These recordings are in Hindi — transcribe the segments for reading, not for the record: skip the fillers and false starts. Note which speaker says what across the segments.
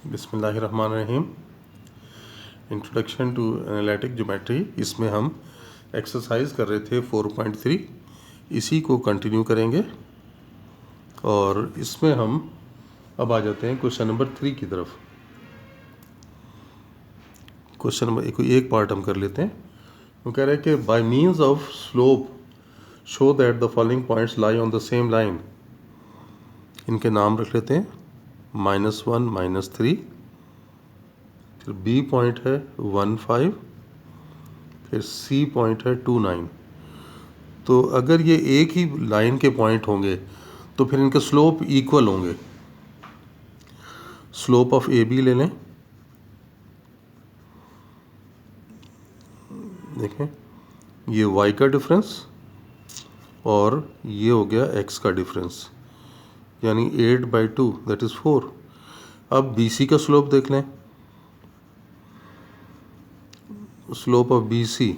Speaker 1: बिस्मिल्लाहिर्रहमानिर्रहीम। Introduction to analytic geometry. इसमें हम एक्सरसाइज कर रहे थे 4.3, इसी को कंटिन्यू करेंगे और इसमें हम अब आ जाते हैं क्वेश्चन नंबर 3 की तरफ। क्वेश्चन नंबर एक पार्ट हम कर लेते हैं। वो कह रहे हैं कि bye means of slope show that the following points lie on the same line. इनके नाम रख लेते हैं, -1 -3, फिर बी पॉइंट है 1 5, फिर सी पॉइंट है 2 9। तो अगर ये एक ही लाइन के पॉइंट होंगे तो फिर इनके स्लोप इक्वल होंगे। स्लोप ऑफ ए बी ले लें, देखें ये y का डिफरेंस और ये हो गया x का डिफरेंस, यानी 8/2 दैट इज़ 4। अब BC का स्लोप देख लें। Slope of BC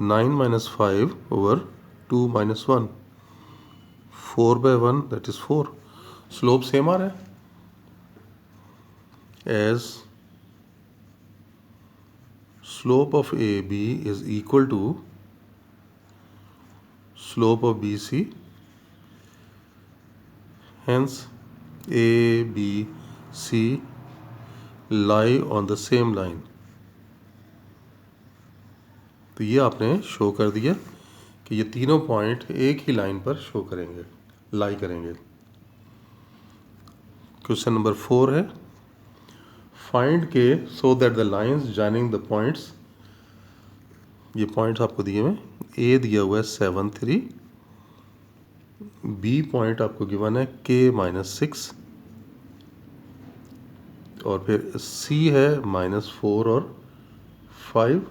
Speaker 1: 9 - 5 over 2 - 1, 4/1 that is 4। Slope same आ रहा है as slope of AB is equal to slope of BC, hence A, B, C lie on the same line। तो ये आपने शो कर दिया कि ये तीनों पॉइंट एक ही लाइन पर शो करेंगे, लाई करेंगे। क्वेश्चन नंबर 4 है, फाइंड के so that the lines joining the points. ये पॉइंट्स आपको दिए हुए, ए दिया हुआ है 7 3, बी पॉइंट आपको गिवन है K-6, और फिर सी है -4 और 5,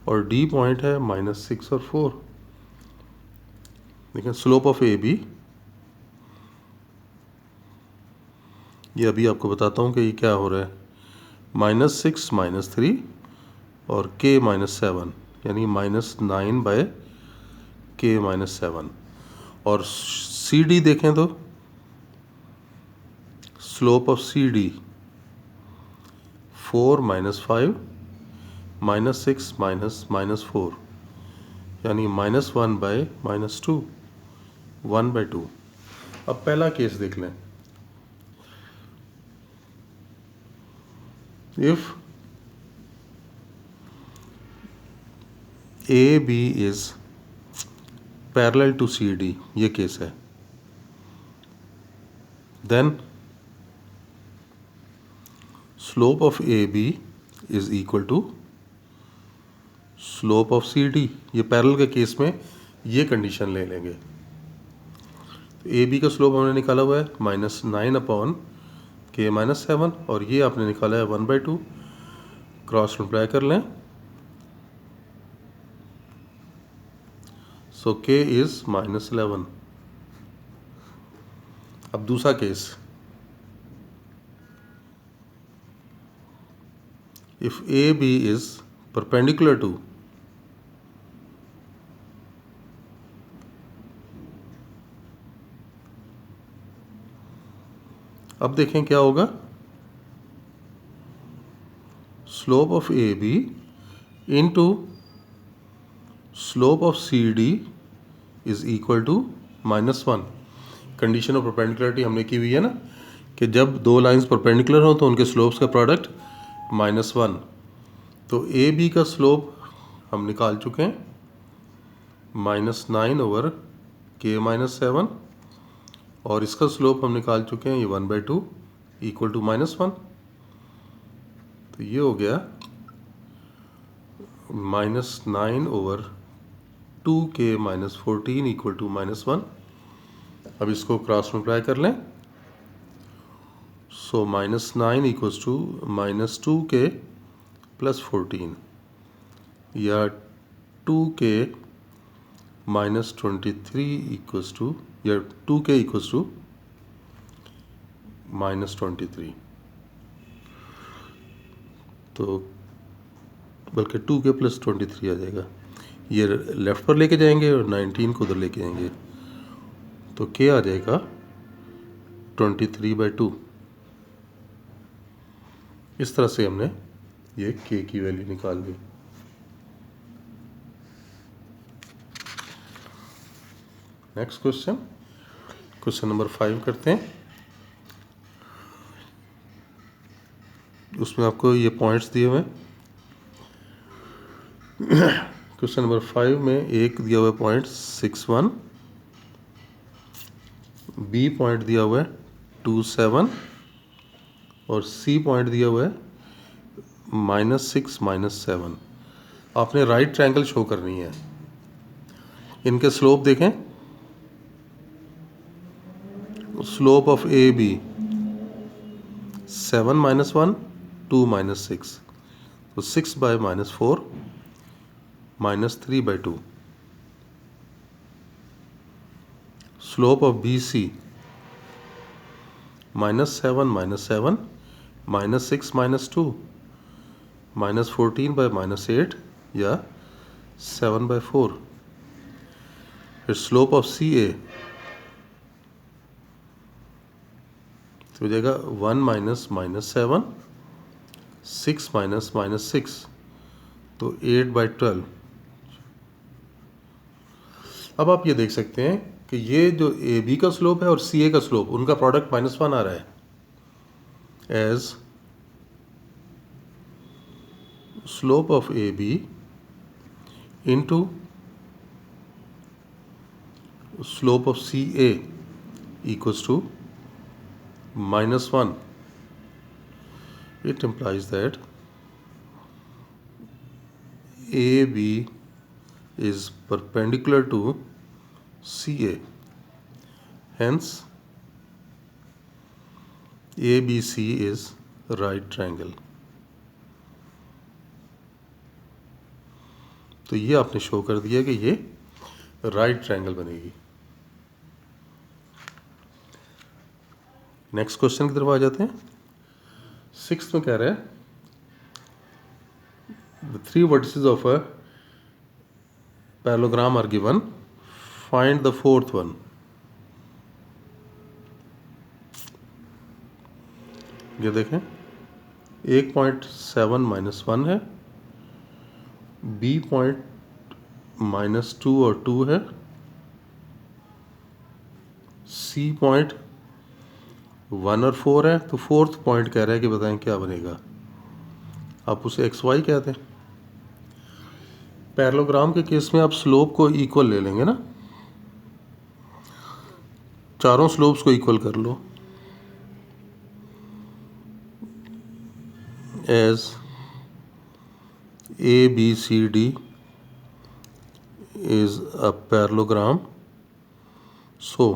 Speaker 1: और डी पॉइंट है -6 और 4। देखें स्लोप ऑफ ए बी, ये अभी आपको बताता हूँ कि ये क्या हो रहा है। -6 -3 और K-7, यानी -9/K-7। और सी डी देखें तो स्लोप ऑफ सी डी 4 - 5 -6 -4, यानी -1/-2, 1/2। अब पहला केस देख लें। If A B is parallel to C D, ये केस है, then slope of A B is equal to slope of C D. ये पैरेलल के केस में ये कंडीशन ले लेंगे। तो ए बी का स्लोप हमने निकाला हुआ है -9/K-7, और ये आपने निकाला है 1/2। क्रॉस मल्टीप्लाई कर लें, सो K इज -11। अब दूसरा case, if A B is perpendicular to, अब देखें क्या होगा। Slope of A B into slope of C D is equal to -1। Condition of perpendicularity हमने की हुई है ना, कि जब दो लाइंस परपेंडिकुलर हो तो उनके स्लोप्स का प्रोडक्ट -1। तो ए बी का स्लोप हम निकाल चुके हैं, -9/K-7, और इसका स्लोप हम निकाल चुके हैं, ये 1/2 इक्वल टू -1। तो ये हो गया -9/2K-14 इक्वल टू -1। अब इसको क्रॉस मल्टीप्लाई कर लें, सो -9 इक्वल्स टू -2K + 14, या 2K - 23 इक्वल्स टू, या 2K इक्वल्स टू -23। तो बल्कि 2K + 23 आ जाएगा। ये लेफ़्ट पर लेके जाएंगे और 19 को उधर लेके आएंगे, तो K आ जाएगा 23/2। इस तरह से हमने ये k की वैल्यू निकाल ली। नेक्स्ट क्वेश्चन नंबर 5 करते हैं। उसमें आपको ये पॉइंट्स दिए हुए हैं। क्वेश्चन नंबर 5 में एक दिया हुआ है पॉइंट 6.1, बी पॉइंट दिया हुआ है 2.7 और सी पॉइंट दिया हुआ है -6 -7। आपने राइट ट्रायंगल शो करनी है। इनके स्लोप देखें। स्लोप ऑफ ए बी 7 -1 2 -6, तो 6/-4 -3/2। स्लोप ऑफ बी सी -7 -7 -6 -2 -14/-8 या 7/4। फिर स्लोप ऑफ सी ए तो हो जाएगा 1 -7 6 -6, तो 8/12। अब आप ये देख सकते हैं कि ये जो ए बी का स्लोप है और सी ए का स्लोप, उनका प्रोडक्ट -1 आ रहा है। As slope of A B into slope of C A equals to -1. It implies that AB is perpendicular to CA. Hence, ABC is right triangle. तो ये आपने शो कर दिया कि ये राइट ट्रायंगल बनेगी। नेक्स्ट क्वेश्चन की तरफ आ जाते हैं। 6th में कह रहा है the 3 vertices of a parallelogram are given, find the 4th one। ये देखें 1.7 -1 है, B पॉइंट -2 और 2 है, C पॉइंट 1 और 4 है। तो 4th पॉइंट कह रहा है कि बताएं क्या बनेगा। आप उसे XY कहते हैं। पैरेललोग्राम के केस में आप स्लोप को इक्वल ले लेंगे ना, चारों स्लोप्स को इक्वल कर लो। As ABCD is a parallelogram, so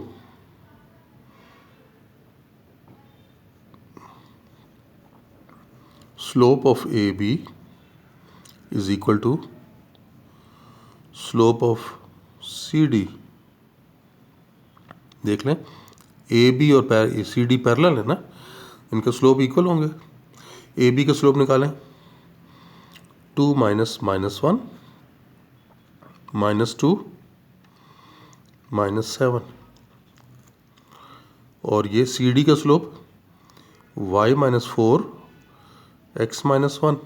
Speaker 1: slope of AB is equal to slope of CD। देख लें AB और CD पैरेलल है ना, इनका स्लोप इक्वल होंगे। AB का स्लोप निकालें 2 - -1 -2 -7, और ये CD का स्लोप y - 4 x - 1,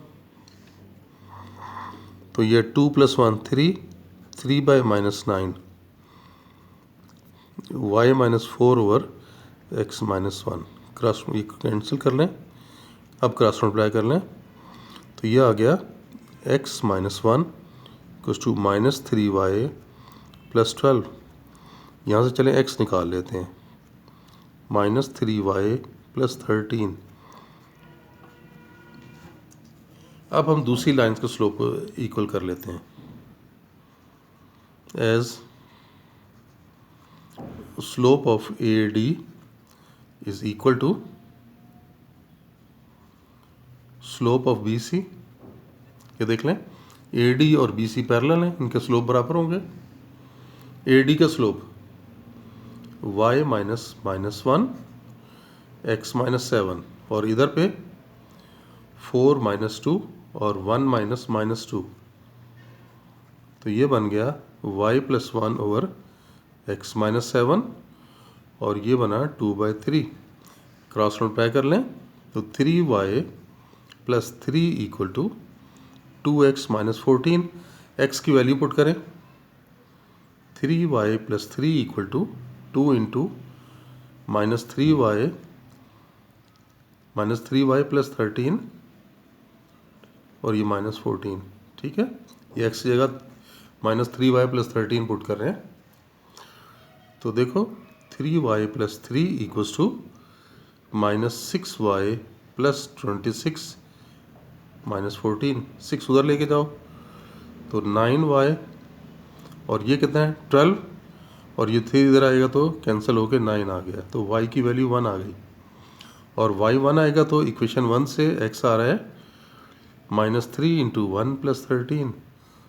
Speaker 1: तो ये 2 + 1 3 3/-9 y - 4 over x - 1। Cross cancel कर लें, अब क्रॉस मल्टीप्लाई कर लें, तो ये आ गया x - 1 = -3y + 12। यहाँ से चलें x निकाल लेते हैं, -3y + 13। अब हम दूसरी लाइन्स के स्लोप को इक्वल कर लेते हैं। As slope of AD is equal to slope of BC। ये देख लें AD और BC पैरेलल हैं, इनके स्लोप बराबर होंगे। AD का स्लोप y - -1 x - 7, और इधर पे 4 - 2 और 1 - -2, तो ये बन गया y + 1 ओवर x - 7, और ये बना 2/3। क्रॉस मल्टीप्लाई कर लें तो 3y plus 3 equal to 2x minus 14। x की वैल्यू पुट करें, 3y plus 3 equal to 2 into minus 3y plus 13 और ये माइनस 14। ठीक है, ये x की जगह माइनस 3y प्लस 13 पुट कर रहे हैं। तो देखो 3y plus 3 equals to minus 6y plus 26 minus 14। 6 उधर लेके जाओ तो 9y और ये कितना है 12 और ये 3 इधर आएगा तो कैंसिल होके 9 आ गया, तो y की वैल्यू 1 आ गई। और y 1 आएगा तो इक्वेशन 1 से x आ रहा है minus 3 into 1 plus 13,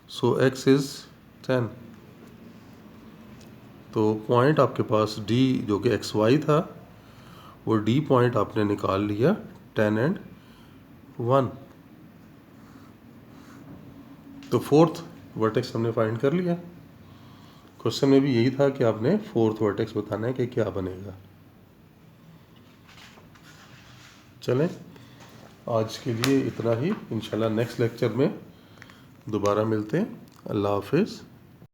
Speaker 1: so x is 10। तो पॉइंट आपके पास D जो कि xy था वो D पॉइंट आपने निकाल लिया 10 एंड 1। तो फोर्थ वर्टेक्स हमने फाइंड कर लिया। क्वेश्चन में भी यही था कि आपने फोर्थ वर्टेक्स बताना है कि क्या बनेगा। चलें, आज के लिए इतना ही। इंशाल्लाह नेक्स्ट लेक्चर में दोबारा मिलते हैं। अल्लाह हाफिज़।